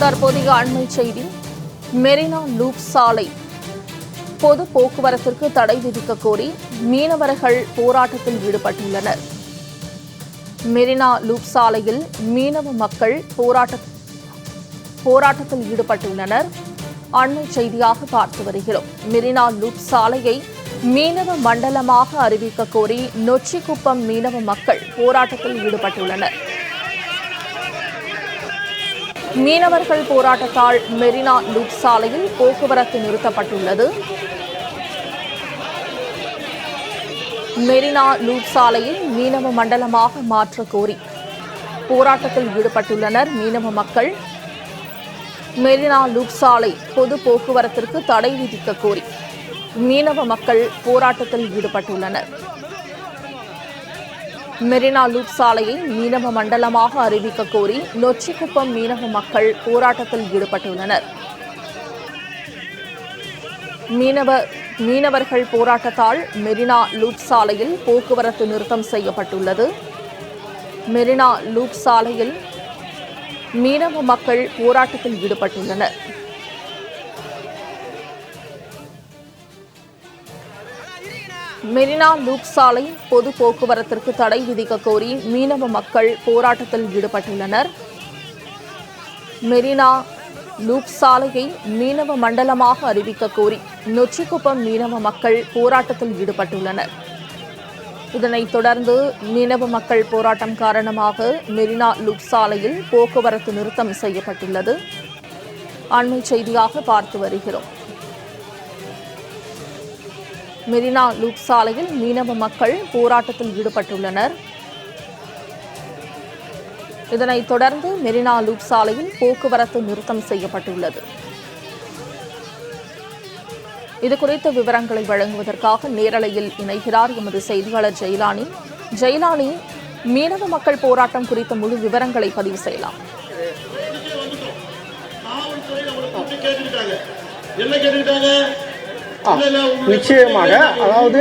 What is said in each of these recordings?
தற்போதைய அண்மை செய்தி. மெரினா லூப் சாலை பொது போக்குவரத்திற்கு தடை விதிக்க கோரி மீனவர்கள் போராட்டத்தில் ஈடுபட்டுள்ளனர். மெரினா லூப் சாலையில் மீனவ மக்கள் போராட்டத்தில் ஈடுபட்டுள்ளனர். அண்மை செய்தியாக பார்த்து வருகிறோம். மெரினா லூப் சாலையை மீனவ மண்டலமாக அறிவிக்க கோரி நொச்சிக்குப்பம் மீனவ மக்கள் போராட்டத்தில் ஈடுபட்டுள்ளனர். மீனவர்கள் போராட்டத்தால் மெரினா லூப் சாலையில் போக்குவரத்து நிறுத்தப்பட்டுள்ளது. மெரினா லூப் சாலையை மீனவ மண்டலமாக மாற்ற கோரி போராட்டத்தில் ஈடுபட்டுள்ளனர் மீனவ மக்கள். மெரினா லூப் சாலை பொது போக்குவரத்திற்கு தடை விதிக்க கோரி மீனவ மக்கள் போராட்டத்தில் ஈடுபட்டுள்ளனர். மெரினா லூப் சாலையை மீனவ மண்டலமாக அறிவிக்க கோரி நொச்சிக்குப்பம் மீனவ மக்கள் போராட்டத்தில் ஈடுபட்டுள்ளனர். மீனவர்கள் போராட்டத்தால் மெரினா லூப் சாலையில் போக்குவரத்து நிறுத்தம் செய்யப்பட்டுள்ளது. மெரினா லூப் சாலையில் மீனவ மக்கள் போராட்டத்தில் ஈடுபட்டுள்ளனர். மெரினா லூப் சாலை பொது போக்குவரத்திற்கு தடை விதிக்க கோரி மீனவ மக்கள் போராட்டத்தில் ஈடுபட்டுள்ளனர். மெரினா லூப் சாலையை மீனவ மண்டலமாக அறிவிக்க கோரி நொச்சிக்குப்பம் மீனவ மக்கள் போராட்டத்தில் ஈடுபட்டுள்ளனர். இதனைத் தொடர்ந்து மீனவ மக்கள் போராட்டம் காரணமாக மெரினா லூப் சாலையில் போக்குவரத்து நிறுத்தம் செய்யப்பட்டுள்ளது. அண்மை செய்தியாக பார்த்து வருகிறோம். மெரினா லூப் சாலையில் மீனவ மக்கள் போராட்டத்தில் ஈடுபட்டுள்ளனர். இதனைத் தொடர்ந்து மெரினா லூப் சாலையில் போக்குவரத்து நிறுத்தம் செய்யப்பட்டுள்ளது. இதுகுறித்த விவரங்களை வழங்குவதற்காக நேரலையில் இணைகிறார் எமது செய்தியாளர் ஜெயலானி. ஜெயலானி, மீனவ மக்கள் போராட்டம் குறித்த முழு விவரங்களை பதிவு செய்யலாம். நிச்சயமாக, அதாவது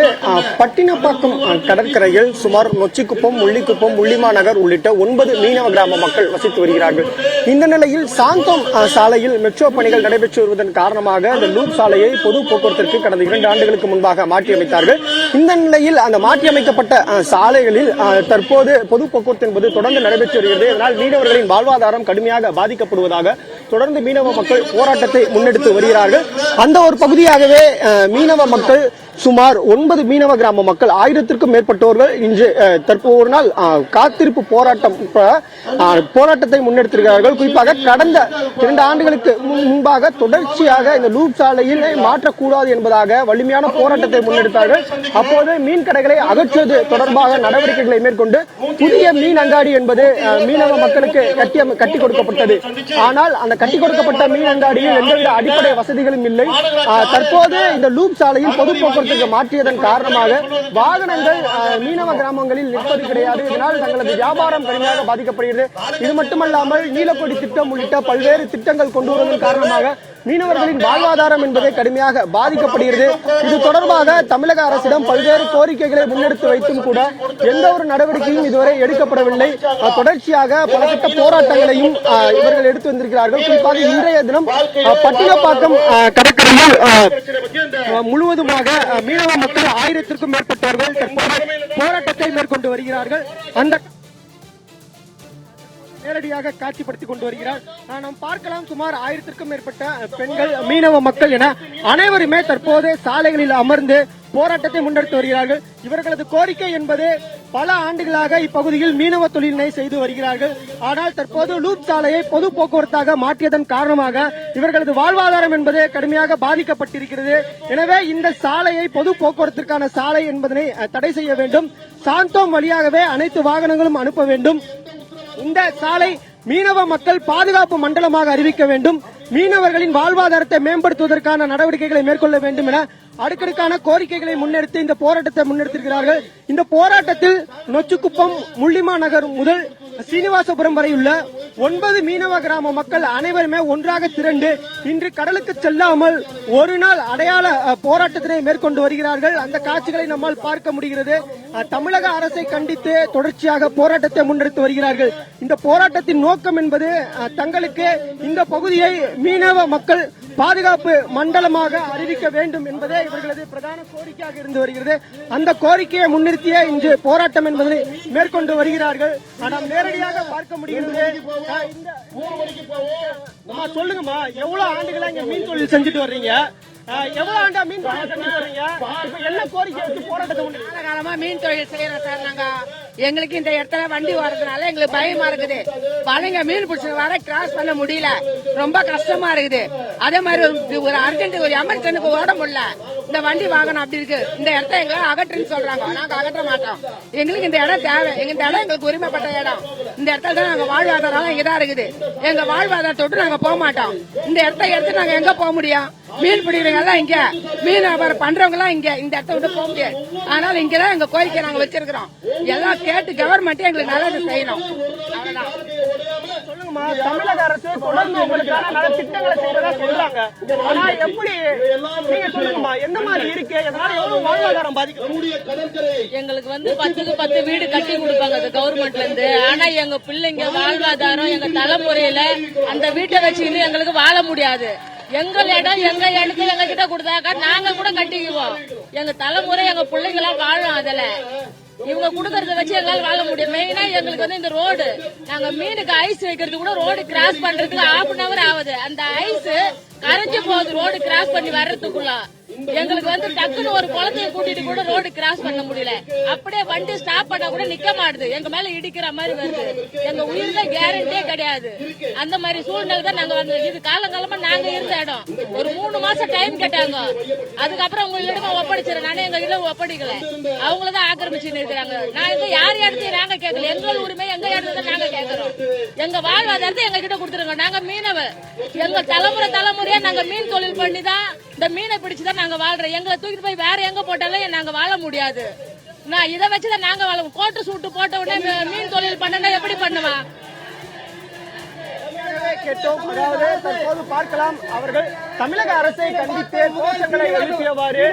பட்டினப்பாக்கம் கடற்கரையில் சுமார் நொச்சிக்குப்பம், முள்ளிக்குப்பம், முள்ளிமா நகர் உள்ளிட்ட 9 மீனவ கிராம மக்கள் வசித்து வருகிறார்கள். இந்த நிலையில் சாந்தோம் சாலையில் மெட்ரோ பணிகள் நடைபெற்று வருவதன் காரணமாக இந்த லூப் சாலையை பொது போக்குவரத்திற்கு கடந்த 2 ஆண்டுகளுக்கு முன்பாக மாற்றியமைத்தார்கள். இந்த நிலையில் அந்த மாற்றியமைக்கப்பட்ட சாலைகளில் தற்போது பொது போக்குவரத்து என்பது தொடர்ந்து நடைபெற்று வருகிறது. இதனால் மீனவர்களின் வாழ்வாதாரம் கடுமையாக பாதிக்கப்படுவதாக தொடர்ந்து மீனவ மக்கள் போராட்டத்தை முன்னெடுத்து வருகிறார்கள். அந்த ஒரு பகுதியாகவே மீனவ மக்கள் சுமார் 9 மீனவ கிராம மக்கள் 1000க்கும் மேற்பட்டவர்கள் இன்று தற்போது ஒரு நாள் காத்திருப்பு போராட்டத்தை முன்னெடுத்திருக்கிறார்கள். குறிப்பாக கடந்த 2 ஆண்டுகளுக்கு முன்பாக தொடர்ச்சியாக இந்த லூப் சாலையில் மாற்றக்கூடாது என்பதாக வலிமையான போராட்டத்தை முன்னெடுத்தார்கள். அப்போது மீன் கடைகளை அகற்றுவது தொடர்பாக நடவடிக்கைகளை மேற்கொண்டு புதிய மீன் அங்காடி என்பது மீனவ மக்களுக்கு கட்டி கொடுக்கப்பட்டது. ஆனால் அந்த கட்டி கொடுக்கப்பட்ட மீன் அங்காடியில் எந்தவித அடிப்படை வசதிகளும் இல்லை. தற்போது இந்த லூப் சாலையில் பொது போக்குவரத்து மாற்றியதன் காரணமாக வாகனங்கள் மீனவ கிராமங்களில் நிற்பது கிடையாது. இதனால் தங்களது வியாபாரம் கடுமையாக பாதிக்கப்படுகிறது. இது மட்டுமல்லாமல் நீலக்கொடி திட்டம் உள்ளிட்ட பல்வேறு திட்டங்கள் கொண்டு வருவதன் காரணமாக மீனவர்களின் வாழ்வாதாரம் என்பதை கடுமையாக பாதிக்கப்படுகிறது. இது தொடர்பாக தமிழக அரசிடம் பல்வேறு கோரிக்கைகளை முன்னெடுத்து வைத்தும் கூட எந்த ஒரு நடவடிக்கையும் இதுவரை எடுக்கப்படவில்லை. தொடர்ச்சியாக பல கட்ட போராட்டங்களையும் இவர்கள் எடுத்து வந்திருக்கிறார்கள். குறிப்பாக இன்றைய தினம் பட்டினப்பாக்கம் கடற்கரையில் முழுவதுமாக மீனவ மக்கள் 1000க்கும் மேற்பட்டவர்கள் போராட்டத்தை மேற்கொண்டு வருகிறார்கள். அந்த நேரடியாக காட்சிப்படுத்திக் கொண்டு வருகிறார். நாம் பார்க்கலாம், சுமார் 1000க்கும் மேற்பட்ட பெண்கள், மீனவ மக்கள் என அனைவருமே தற்போது சாலைகளில் அமர்ந்து போராட்டத்தை முன்னெடுத்து வருகிறார்கள். இவர்களது கோரிக்கை என்பது பல ஆண்டுகளாக இப்பகுதியில் மீனவ தொழிலினை செய்து வருகிறார்கள். ஆனால் தற்போது லூப் சாலையை பொது போக்குவரத்தாக மாற்றியதன் காரணமாக இவர்களது வாழ்வாதாரம் என்பது கடுமையாக பாதிக்கப்பட்டிருக்கிறது. எனவே இந்த சாலையை பொது போக்குவரத்திற்கான சாலை என்பதனை தடை செய்ய வேண்டும். சாந்தோம் வழியாகவே அனைத்து வாகனங்களும் அனுப்ப வேண்டும். இந்த சாலை மீனவ மக்கள் பாதுகாப்பு மண்டலமாக அறிவிக்க வேண்டும். மீனவர்களின் வாழ்வாதாரத்தை மேம்படுத்துவதற்கான நடவடிக்கைகளை மேற்கொள்ள வேண்டும் என அடுக்கடுக்கான கோரிக்கைகளை முன்னெடுத்து இந்த போராட்டத்தை முன்னெடுத்திருக்கிறார்கள். இந்த போராட்டத்தில் நொச்சிக்குப்பம், முள்ளிமா நகர் முதல் சீனிவாசபுரம் வரை உள்ள 9 மீனவ கிராம மக்கள் அனைவருமே ஒன்றாக திரண்டு இன்று கடலுக்கு செல்லாமல் ஒரு நாள் அடையாள போராட்டத்தினை மேற்கொண்டு வருகிறார்கள். அந்த காட்சிகளை நம்மால் பார்க்க முடிகிறது. தமிழக அரசை கண்டித்து தொடர்ச்சியாக போராட்டத்தை முன்னெடுத்து வருகிறார்கள். இந்த போராட்டத்தின் நோக்கம் என்பது தங்களுக்கு இந்த பகுதியை மீனவ மக்கள் பாதுகாப்பு மண்டலமாக அறிவிக்க வேண்டும் என்பதே இவர்களது பிரதான கோரிக்கையாக இருந்து வருகிறது. அந்த கோரிக்கையை முன்னிறுத்திய இன்று போராட்டம் என்பதை மேற்கொண்டு வருகிறார்கள். ஆனால் நேரடியாக பார்க்க முடிகிறது. சொல்லுங்கம்மா, எவ்வளவு ஆண்டுகளா இங்க மீன் தொழில் செஞ்சுட்டு வர்றீங்க? எவ்வளவு ஆண்டா மீன் தொழில் செஞ்சுட்டு வர்றீங்க? என்ன கோரிக்கை வச்சு போராட்டத்தை காலமா மீன் தொழில் செய்யறோம் சார். நாங்க எங்களுக்கு இந்த இடத்துல வண்டி வரதுனால எங்களுக்கு பயமா இருக்குது. வலைங்க மீன் பிடிச்சி வர கிராஸ் பண்ண முடியல, ரொம்ப கஷ்டமா இருக்குது. அதே மாதிரி ஒரு அர்ஜென்ட் ஒரு எமர்ஜென்சிக்கு ஓட முடியல. இந்த வண்டி வாகனம் அப்படி இருக்கு. இந்த இடத்த எங்களை அகற்றுன்னு சொல்றாங்க. நாங்க அகற்ற மாட்டோம். எங்களுக்கு இந்த இடம் தேவை. இந்த இடம் எங்களுக்கு உரிமைப்பட்ட இடம். இந்த இடத்துல தான் நாங்க வாழ்வாதாரம் இங்கதான் இருக்குது. எங்க வாழ்வாதாரத்தை விட்டு நாங்க போக மாட்டோம். இந்த இடத்த எடுத்து நாங்க எங்க போக முடியும்? மீன் பிடிக்கிறவங்க எல்லாம் இங்க, மீன் வியாபாரம் பண்றவங்க எல்லாம் இங்க. இந்த இடத்த விட்டு போக முடியாது. அதனால இங்கதான் எங்க கோரிக்கை நாங்க வச்சிருக்கிறோம். எல்லாம் கேட்டு கவர்மெண்ட் எங்களுக்கு நல்லது செய்யணும். அவ்வளவுதான். சொல்லுங்கம்மா, தமிழக அரசு தொடர்ந்து உங்களுக்கான நல்ல திட்டங்களை செய்யறதா சொல்றாங்க. ஆனா எப்படி நீங்க சொல்லுங்கம்மா, என்ன மாதிரி இருக்கு? அதனால எவ்வளவு வாழ்வாதாரம் பாதிக்கும்? எங்களுக்கு 10க்கு 10 வீடு கட்டி கொடுப்பாங்க கவர்மெண்ட்ல இருந்து. ஆனா எங்க பிள்ளைங்க வாழ்வாதாரம் எங்க தலைமுறையில அந்த வீட்டை வச்சுக்கிட்டு எங்களுக்கு வாழ முடியாது. எங்க இடம் எங்க இடத்துல எங்க கிட்ட கொடுத்தாக்கா நாங்க கூட கட்டிக்குவோம். எங்க தலைமுறை எங்க பிள்ளைங்க எல்லாம் வாழும். அதுல இவங்க குடுக்கறத வச்சு எங்களால வாழ முடியும். மெயினா எங்களுக்கு இந்த ரோடு, நாங்க மீனுக்கு ஐஸ் வைக்கிறது கூட ரோடு கிராஸ் பண்றதுக்கு 1/2 hour ஆகுது. அந்த ஐஸ் கரைஞ்சு போகுது ரோடு கிராஸ் பண்ணி வர்றதுக்குள்ள. எங்களுக்கு டக்குன்னு ஒரு குழந்தைய கூட்டிட்டு கூட ரோடு கிராஸ் பண்ண முடியல. அப்படியே வண்டி ஸ்டாப் பண்ணா கூட நிக்க மாட்டுது. எங்க மேல இடிக்கிற மாதிரி வருது. எங்க உயிர் தான் கேரண்டியே கிடையாது. அந்த மாதிரி சூழ்நிலை தான் நாங்க வந்து இது காலங்காலமா நாங்க இருந்த இடம். ஒரு 3 மாசம் டைம் கேட்டாங்க. அதுக்கப்புறம் உங்க இடமா ஒப்படைச்சிடறேன். நானே எங்க இடம் ஒப்படைக்கல. அவங்களதான் ஆக்கிரமிச்சு இருக்கிறாங்க. நாங்க யார் இடத்தையும் நாங்க கேட்கல. எங்கள் உரிமை எங்க இடத்துல நாங்க கேட்கிறோம். எங்க வாழ்வாதாரத்தை எங்க கிட்ட கொடுத்துருங்க. நாங்க மீனவர். எங்க தலைமுறையா நாங்க மீன் தொழில் பண்ணி தான் இந்த மீனை பிடிச்சுதான் நாங்க வாழ்றோம். எங்களை தூக்கிட்டு போய் வேற எங்க போட்டாலும் நாங்க வாழ முடியாது. நான் இதை வச்சுதான் நாங்க வாழ. கோட்டு சூட்டு போட்ட உடனே மீன் தொழில் பண்ணா எப்படி பண்ணுவா? கேட்டோம். அதாவது தற்போது பார்க்கலாம், அவர்கள் தமிழக அரசை கண்டித்து கோஷங்களை எழுப்பியவாறு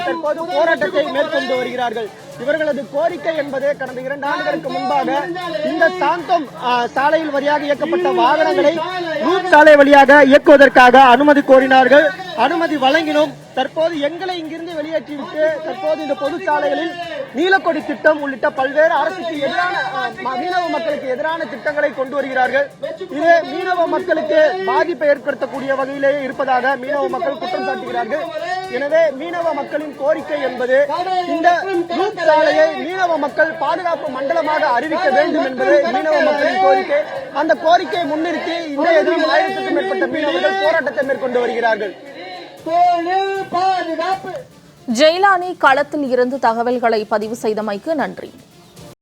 தற்போது போராட்டத்தை மேற்கொண்டு வருகிறார்கள். இவர்களது கோரிக்கை என்பது கடந்த 2 ஆண்டுகளுக்கு முன்பாக இந்த சாந்தோம் சாலையில் வழியாக இயக்கப்பட்ட வாகனங்களை ரூட் சாலை வழியாக இயக்குவதற்காக அனுமதி கோரினார்கள். அனுமதி வழங்கினோம். தற்போது எங்களை இங்கிருந்து வெளியேற்றிவிட்டு தற்போது இந்த பொது சாலைகளில் நீலக்கொடி திட்டம் உள்ளிட்ட பல்வேறு அரசுக்கு எதிரான மீனவ மக்களுக்கு எதிரான திட்டங்களை கொண்டு வருகிறார்கள். இது மீனவ மக்களுக்கு பாதிப்பை ஏற்படுத்தக்கூடிய வகையிலேயே இருப்பதாக மீனவ மக்கள் குற்றம் சாட்டுகிறார்கள். எனவே மீனவ மக்களின் கோரிக்கை என்பது இந்த ரூட் சாலையை மீனவ மக்கள் பாதுகாப்பு மண்டலமாக அறிவிக்க வேண்டும் என்பது மீனவ மக்களின் கோரிக்கை. அந்த கோரிக்கையை முன்னிறுத்தி இன்றைய தினம் 1000க்கும் மேற்பட்ட மீனவர்கள் போராட்டத்தை மேற்கொண்டு வருகிறார்கள். ஜெயலானி களத்தில் இருந்து தகவல்களை பதிவு செய்தமைக்கு நன்றி.